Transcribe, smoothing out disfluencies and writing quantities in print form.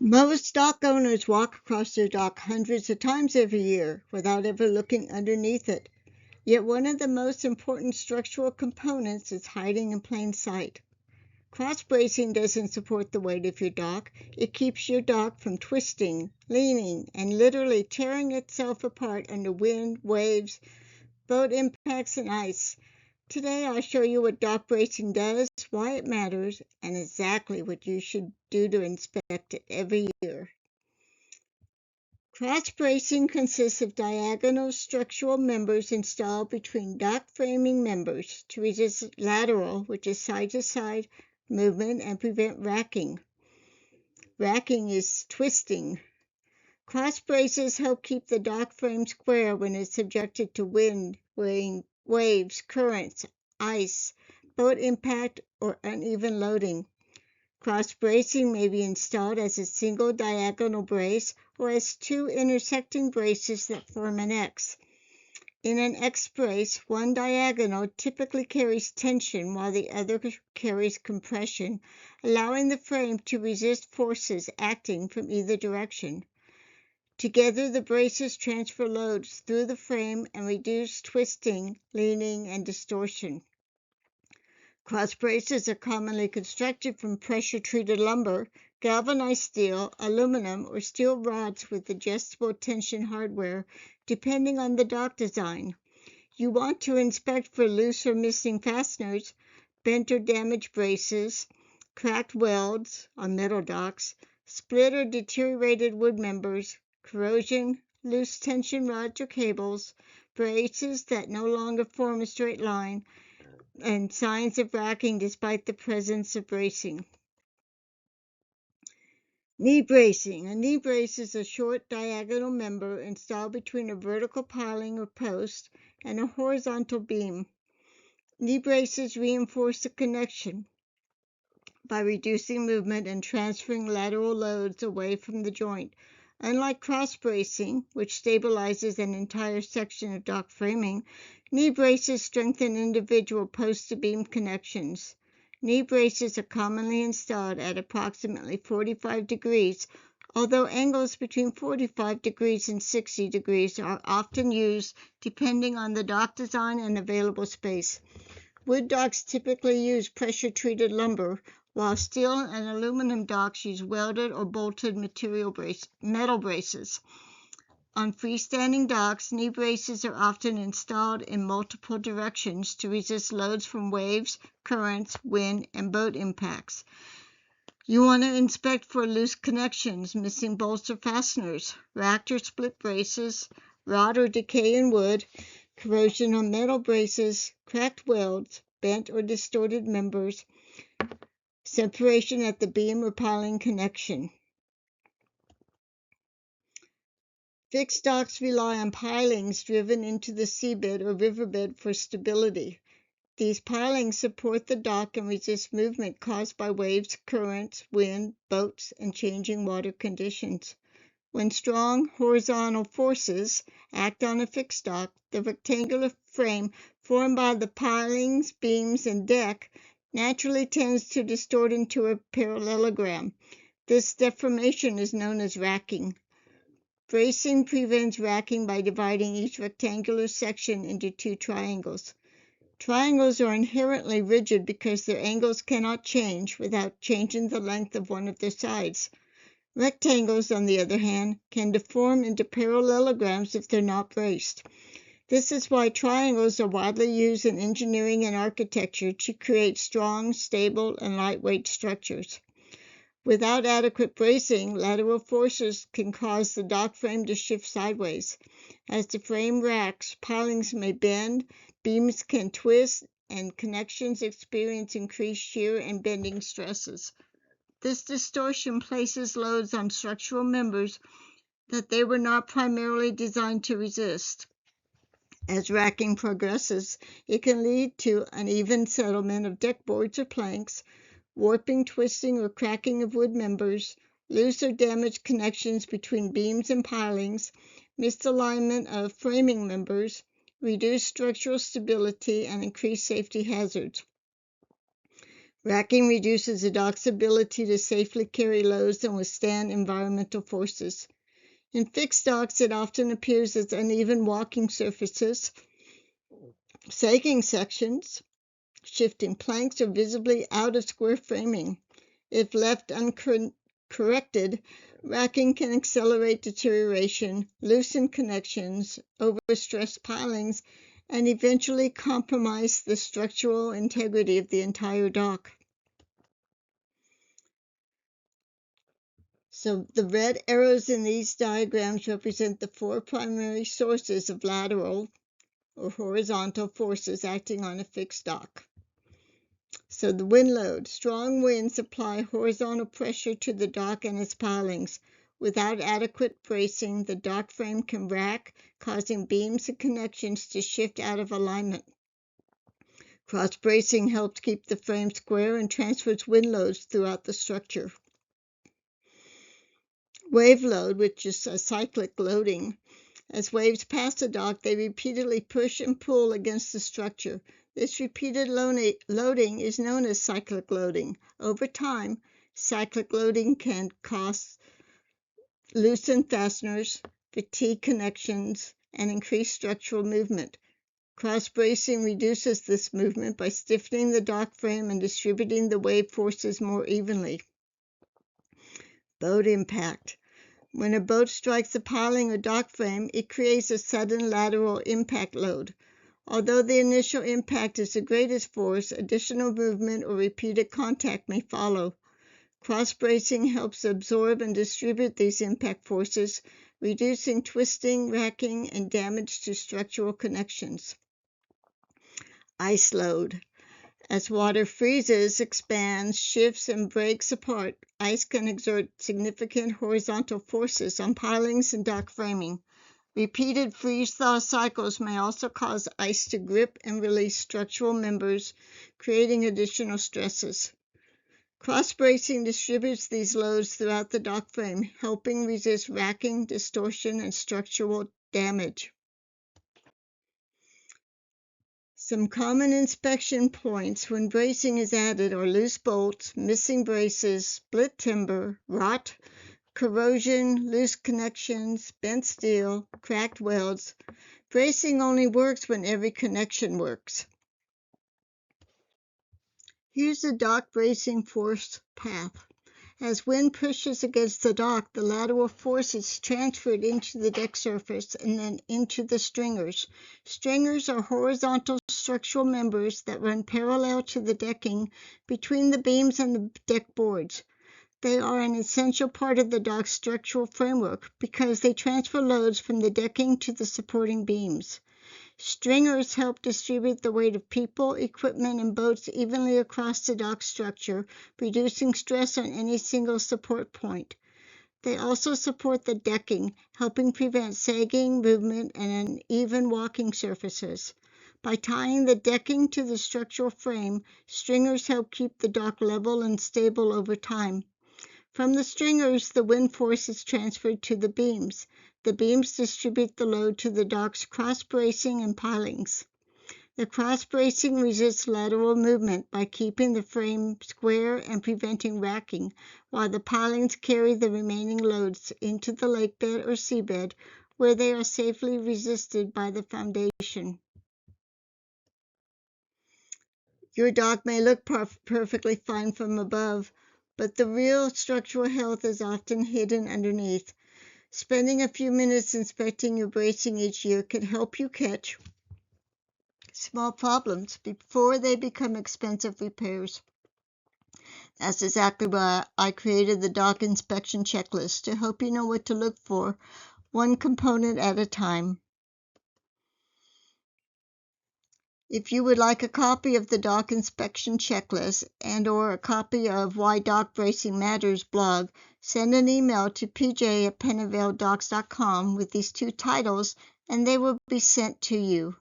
Most dock owners walk across their dock hundreds of times every year without ever looking underneath it. Yet one of the most important structural components is hiding in plain sight. Cross bracing doesn't support the weight of your dock. It keeps your dock from twisting, leaning, and literally tearing itself apart under wind, waves, boat impacts, and ice. Today I'll show you what dock bracing does, why it matters, and exactly what you should do to inspect it every year. Cross bracing consists of diagonal structural members installed between dock framing members to resist lateral, which is side-to-side movement, and prevent racking. Racking is twisting. Cross braces help keep the dock frame square when it's subjected to wind, waves, currents, ice, boat impact, or uneven loading. Cross bracing may be installed as a single diagonal brace or as two intersecting braces that form an X. In an X brace, one diagonal typically carries tension while the other carries compression, allowing the frame to resist forces acting from either direction. Together, the braces transfer loads through the frame and reduce twisting, leaning, and distortion. Cross braces are commonly constructed from pressure-treated lumber, galvanized steel, aluminum, or steel rods with adjustable tension hardware, depending on the dock design. You want to inspect for loose or missing fasteners, bent or damaged braces, cracked welds on metal docks, split or deteriorated wood members, corrosion, loose tension rods or cables, braces that no longer form a straight line, and signs of racking despite the presence of bracing. Knee bracing. A knee brace is a short diagonal member installed between a vertical piling or post and a horizontal beam. Knee braces reinforce the connection by reducing movement and transferring lateral loads away from the joint. Unlike cross bracing, which stabilizes an entire section of dock framing, knee braces strengthen individual post-to-beam connections. Knee braces are commonly installed at approximately 45 degrees, although angles between 45 degrees and 60 degrees are often used depending on the dock design and available space. Wood docks typically use pressure-treated lumber, while steel and aluminum docks use welded or bolted metal braces. On freestanding docks, knee braces are often installed in multiple directions to resist loads from waves, currents, wind, and boat impacts. You want to inspect for loose connections, missing bolts or fasteners, racked or split braces, rot or decay in wood, corrosion on metal braces, cracked welds, bent or distorted members, separation at the beam or piling connection. Fixed docks rely on pilings driven into the seabed or riverbed for stability. These pilings support the dock and resist movement caused by waves, currents, wind, boats, and changing water conditions. When strong horizontal forces act on a fixed dock, the rectangular frame formed by the pilings, beams, and deck naturally tends to distort into a parallelogram. This deformation is known as racking. Bracing prevents racking by dividing each rectangular section into two triangles. Triangles are inherently rigid because their angles cannot change without changing the length of one of their sides. Rectangles, on the other hand, can deform into parallelograms if they're not braced. This is why triangles are widely used in engineering and architecture to create strong, stable, and lightweight structures. Without adequate bracing, lateral forces can cause the dock frame to shift sideways. As the frame racks, pilings may bend, beams can twist, and connections experience increased shear and bending stresses. This distortion places loads on structural members that they were not primarily designed to resist. As racking progresses, it can lead to uneven settlement of deck boards or planks, warping, twisting, or cracking of wood members, loose or damaged connections between beams and pilings, misalignment of framing members, reduced structural stability, and increased safety hazards. Racking reduces the dock's ability to safely carry loads and withstand environmental forces. In fixed docks, it often appears as uneven walking surfaces, sagging sections, shifting planks, or visibly out of square framing. If left uncorrected, racking can accelerate deterioration, loosen connections, overstress pilings, and eventually compromise the structural integrity of the entire dock. So the red arrows in these diagrams represent the four primary sources of lateral or horizontal forces acting on a fixed dock. So the wind load. Strong winds apply horizontal pressure to the dock and its pilings. Without adequate bracing, the dock frame can rack, causing beams and connections to shift out of alignment. Cross bracing helps keep the frame square and transfers wind loads throughout the structure. Wave load, which is a cyclic loading. As waves pass the dock, they repeatedly push and pull against the structure. This repeated loading is known as cyclic loading. Over time, cyclic loading can cause loosen fasteners, fatigue connections, and increase structural movement. Cross-bracing reduces this movement by stiffening the dock frame and distributing the wave forces more evenly. Boat impact. When a boat strikes a piling or dock frame, it creates a sudden lateral impact load. Although the initial impact is the greatest force, additional movement or repeated contact may follow. Cross-bracing helps absorb and distribute these impact forces, reducing twisting, racking, and damage to structural connections. Ice load. As water freezes, expands, shifts, and breaks apart, ice can exert significant horizontal forces on pilings and dock framing. Repeated freeze-thaw cycles may also cause ice to grip and release structural members, creating additional stresses. Cross-bracing distributes these loads throughout the dock frame, helping resist racking, distortion, and structural damage. Some common inspection points when bracing is added are loose bolts, missing braces, split timber, rot, corrosion, loose connections, bent steel, cracked welds. Bracing only works when every connection works. Here's the dock bracing force path. As wind pushes against the dock, the lateral force is transferred into the deck surface and then into the stringers. Stringers are horizontal structural members that run parallel to the decking between the beams and the deck boards. They are an essential part of the dock's structural framework because they transfer loads from the decking to the supporting beams. Stringers help distribute the weight of people, equipment, and boats evenly across the dock structure, reducing stress on any single support point. They also support the decking, helping prevent sagging, movement, and uneven walking surfaces. By tying the decking to the structural frame, stringers help keep the dock level and stable over time. From the stringers, the wind force is transferred to the beams. The beams distribute the load to the dock's cross-bracing and pilings. The cross-bracing resists lateral movement by keeping the frame square and preventing racking, while the pilings carry the remaining loads into the lakebed or seabed, where they are safely resisted by the foundation. Your dock may look perfectly fine from above, but the real structural health is often hidden underneath. Spending a few minutes inspecting your bracing each year can help you catch small problems before they become expensive repairs. That's exactly why I created the dock inspection checklist to help you know what to look for, one component at a time. If you would like a copy of the dock inspection checklist and/or a copy of Why Dock Bracing Matters blog, send an email to pj@pennyvaledocks.com with these two titles, and they will be sent to you.